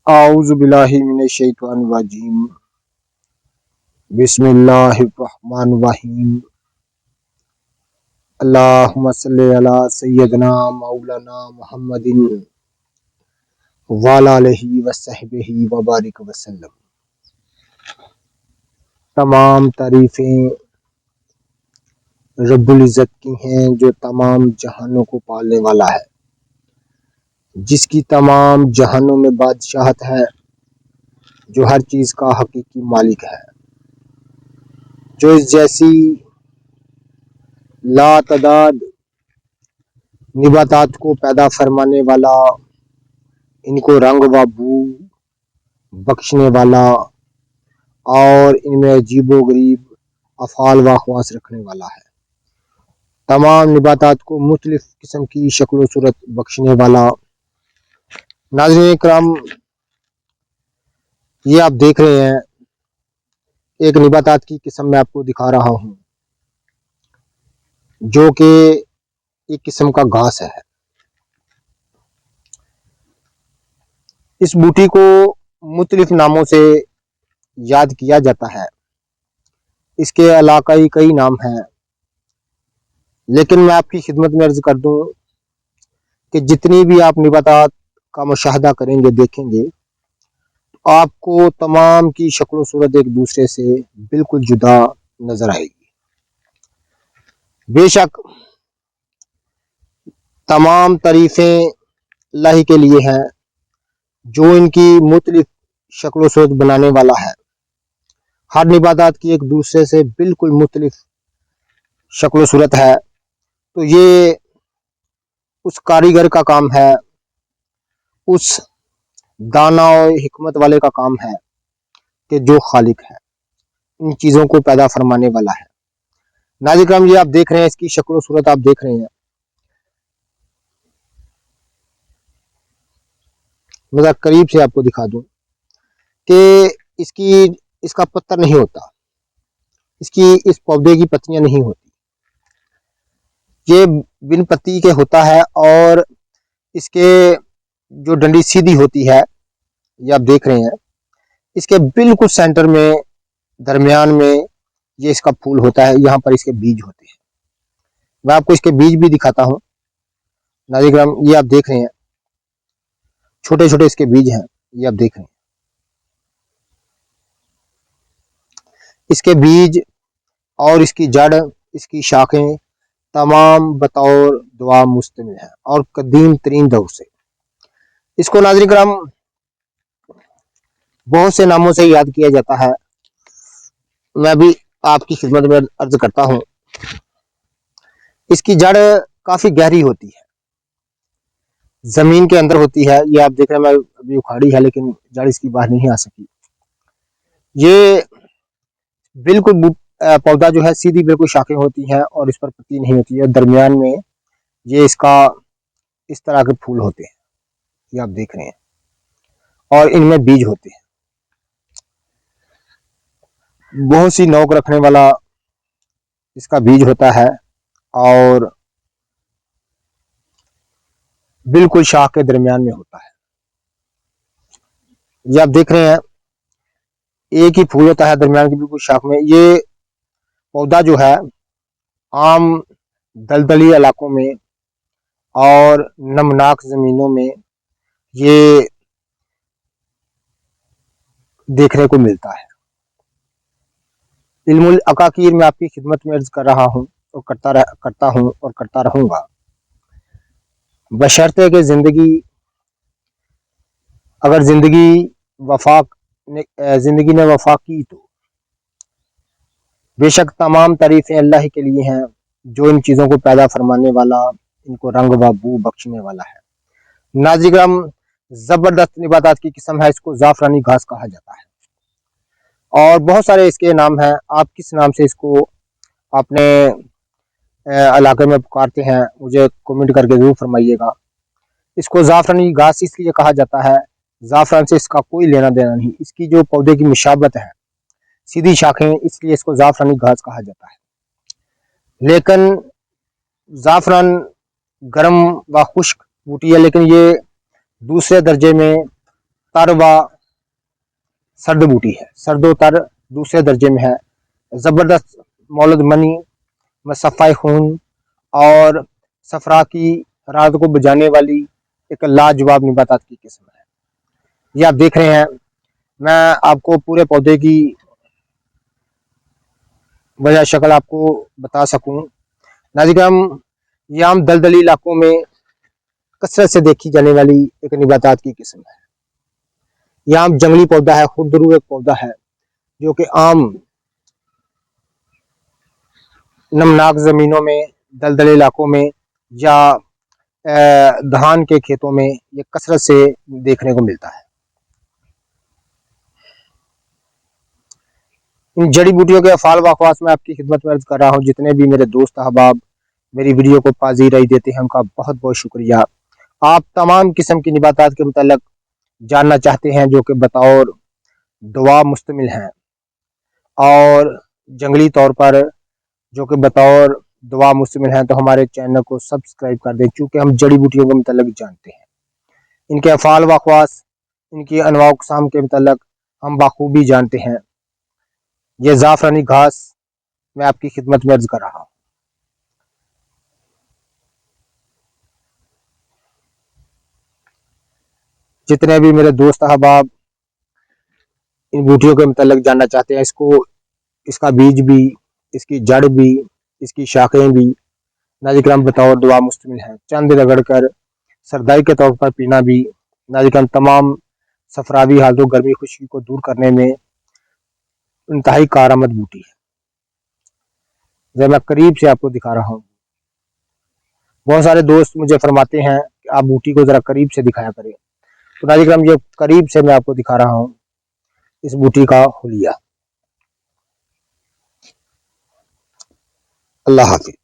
आऊज़ु बिल्लाहि मिनश शैतानिर रजीम। बिस्मिल्लाहिर रहमानिर रहीम। अल्लाहुम्मा सल्लि अला सय्यिदना मौलाना मुहम्मदिन व अला आलिहि व सहबिहि व बारिक वसल्लम। तमाम तारीफ़ें रब्बुल इज़्ज़त की हैं जो तमाम जहानों को पालने वाला है, जिसकी तमाम जहानों में बादशाहत है, जो हर चीज़ का हकीकी मालिक है, जो इस जैसी लातदाद निबातात को पैदा फरमाने वाला, इनको रंग व बू बख्शने वाला और इनमें अजीबो गरीब अफ़ाल व ख़वास रखने वाला है। तमाम निबातात को मुख्तलिफ किस्म की शक्ल सूरत बख्शने वाला। नाज़रीन इकराम, ये आप देख रहे हैं, एक निबातात की किस्म मैं आपको दिखा रहा हूँ, जो कि एक किस्म का घास है। इस बूटी को मुख्तलिफ नामों से याद किया जाता है, इसके इलाकाई कई नाम हैं, लेकिन मैं आपकी खिदमत में अर्ज कर दूं कि जितनी भी आप निबातात का मुशाहदा करेंगे, देखेंगे, तो आपको तमाम की शक्ल सूरत एक दूसरे से बिल्कुल जुदा नजर आएगी। बेशक तमाम तारीफें अल्लाह के लिए हैं, जो इनकी मुख्तलिफ शक्ल सूरत बनाने वाला है। हर निबातात की एक दूसरे से बिल्कुल मुख्तलिफ शक्ल सूरत है, तो ये उस कारीगर का काम है, उस दाना और हिकमत वाले का काम है कि जो खालिक है, इन चीज़ों को पैदा फरमाने वाला है। नाज़रीन इकराम, ये आप देख रहे हैं, इसकी शक्ल सूरत आप देख रहे हैं। मैं ज़रा करीब से आपको दिखा दूं कि इसका पत्ता नहीं होता, इस पौधे की पत्तियां नहीं होती, ये बिन पत्ती के होता है और इसके जो डंडी सीधी होती है, ये आप देख रहे हैं, इसके बिल्कुल सेंटर में, दरमियान में ये इसका फूल होता है, यहाँ पर इसके बीज होते हैं। मैं आपको इसके बीज भी दिखाता हूँ। नाज़रीन इकराम, ये आप देख रहे हैं, छोटे छोटे इसके बीज हैं, ये आप देख रहे हैं। इसके बीज और इसकी जड़, इसकी शाखें तमाम बतौर दुआ मुस्तमिल है और कदीम तरीन दौर से। इसको नाज़रीन इकराम बहुत से नामों से याद किया जाता है। मैं भी आपकी खिदमत में अर्ज करता हूँ। इसकी जड़ काफी गहरी होती है, जमीन के अंदर होती है। ये आप देख रहे हैं, मैं अभी उखाड़ी है, लेकिन जड़ इसकी बाहर नहीं आ सकी। ये बिल्कुल पौधा जो है, सीधी बिल्कुल शाखें होती हैं और इस पर पत्ती नहीं होती है। दरमियान में ये इसका इस तरह के फूल होते हैं, ये आप देख रहे हैं, और इनमें बीज होते हैं। बहुत सी नोक रखने वाला इसका बीज होता है और बिल्कुल शाख के दरमियान में होता है। ये आप देख रहे हैं, एक ही फूल होता है दरमियान की बिल्कुल शाख में। ये पौधा जो है, आम दलदली इलाकों में और नमनाक जमीनों में ये देखने को मिलता है। इल्मुल अकाकीर में आपकी खिदमत में अर्ज कर रहा हूँ और करता हूँ और करता रहूंगा, बशर्ते कि अगर जिंदगी ने वफा की, तो बेशक तमाम तारीफें अल्लाह के लिए हैं, जो इन चीज़ों को पैदा फरमाने वाला, इनको रंग व बू बख्शने वाला है। नाज़रीन इकराम, जबरदस्त निबातात की किस्म है, इसको जाफरानी घास कहा जाता है और बहुत सारे इसके नाम हैं। आप किस नाम से इसको अपने इलाके में पुकारते हैं, मुझे कमेंट करके जरूर फरमाइएगा। इसको जाफरानी घास इसलिए कहा जाता है, जाफरान से इसका कोई लेना देना नहीं। इसकी जो पौधे की मुशाबत है, सीधी शाखें, इसलिए इसको जाफरानी घास कहा जाता है। लेकिन जाफरान गर्म व खुश्क बूटी है, लेकिन ये दूसरे दर्जे में तर व सर्द बूटी है। सर्दो तर दूसरे दर्जे में है। जबरदस्त मौलद मनी, मसफ़ाए खून और सफरा की रात को बुझाने वाली एक लाजवाब निबातात की किस्म है। ये आप देख रहे हैं। मैं आपको पूरे पौधे की वजह शक्ल आपको बता सकूं। नाज़िम, ये आम दलदली इलाकों में कसरत से देखी जाने वाली एक निबातात की किस्म है। ये आम जंगली पौधा है, खुदरू एक पौधा है जो कि आम नमनाक जमीनों में, दलदली इलाकों में या धान के खेतों में ये कसरत से देखने को मिलता है। इन जड़ी बूटियों के अफ़ाल व ख़वास में आपकी खिदमत में अर्ज कर रहा हूँ। जितने भी मेरे दोस्त अहबाब मेरी वीडियो को पाज़ीराई देते हैं, उनका बहुत बहुत शुक्रिया। आप तमाम किस्म की निबातात के मुतल्लिक़ जानना चाहते हैं जो कि बतौर दवा मुश्तमिल हैं और जंगली तौर पर जो कि बतौर दवा मुश्तमिल हैं, तो हमारे चैनल को सब्सक्राइब कर दें, चूँकि हम जड़ी बूटियों के मुतल्लिक़ जानते हैं। इनके अफ़ाल व ख़वास, इनकी अनवा अक़साम के मुतल्लिक़ हम बाखूबी जानते हैं। ये ज़ाफ़रानी घास मैं आपकी खिदमत में अर्ज कर रहा हूँ। जितने भी मेरे दोस्त अहबाब इन बूटियों के मुतल्लिक़ जानना चाहते हैं, इसका बीज भी, इसकी जड़ भी, इसकी शाखें भी नाज़िम बतौर दुआ मुश्तमिल है। चंद रगड़ कर सरदाई के तौर पर पीना भी नाज़िम तमाम सफरावी हालतों, गर्मी खुश्की को दूर करने में इंतहाई कारआमद बूटी है। जब मैं करीब से आपको दिखा रहा हूँ, बहुत सारे दोस्त मुझे फरमाते हैं कि आप बूटी को ज़रा करीब से दिखाया करें, तो नाज़िम ये करीब से मैं आपको दिखा रहा हूँ इस बूटी का हुलिया। अल्लाह हाफ़िज़।